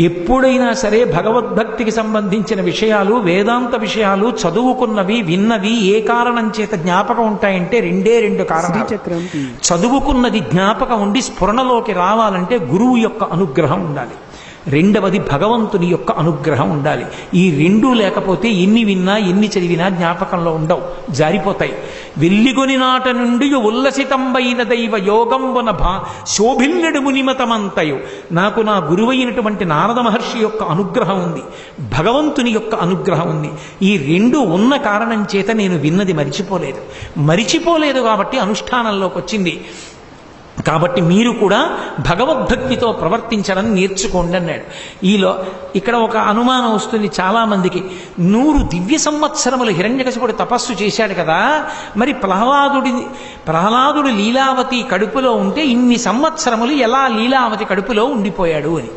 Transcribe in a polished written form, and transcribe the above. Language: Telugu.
ఎప్పుడైనా సరే భగవద్భక్తికి సంబంధించిన విషయాలు, వేదాంత విషయాలు చదువుకున్నవి, విన్నవి ఏ కారణం చేత జ్ఞాపకం ఉంటాయంటే రెండు కారణాలు. చదువుకున్నది జ్ఞాపకం ఉండి స్ఫురణలోకి రావాలంటే గురువు యొక్క అనుగ్రహం ఉండాలి. రెండవది భగవంతుని యొక్క అనుగ్రహం ఉండాలి. ఈ రెండూ లేకపోతే ఎన్ని విన్నా ఎన్ని చదివినా జ్ఞాపకంలో ఉండవు, జారిపోతాయి. వెల్లిగొని నాట నుండి ఉల్లసితంబైన దైవ యోగంబున శోభిల్లెడు మునిమతమంతయు. నాకు నా గురువైనటువంటి నారద మహర్షి యొక్క అనుగ్రహం ఉంది, భగవంతుని యొక్క అనుగ్రహం ఉంది. ఈ రెండు ఉన్న కారణం చేత నేను విన్నది మరిచిపోలేదు కాబట్టి అనుష్ఠానంలోకి వచ్చింది. కాబట్టి మీరు కూడా భగవద్భక్తితో ప్రవర్తించడం నేర్చుకోండి అన్నాడు. ఇక్కడ ఒక అనుమానం వస్తుంది చాలా మందికి. 100 దివ్య సంవత్సరములు హిరణ్యకశిపుడు తపస్సు చేశాడు కదా, మరి ప్రహ్లాదుడు లీలావతి కడుపులో ఉంటే ఇన్ని సంవత్సరములు ఎలా లీలావతి కడుపులో ఉండిపోయాడు అని.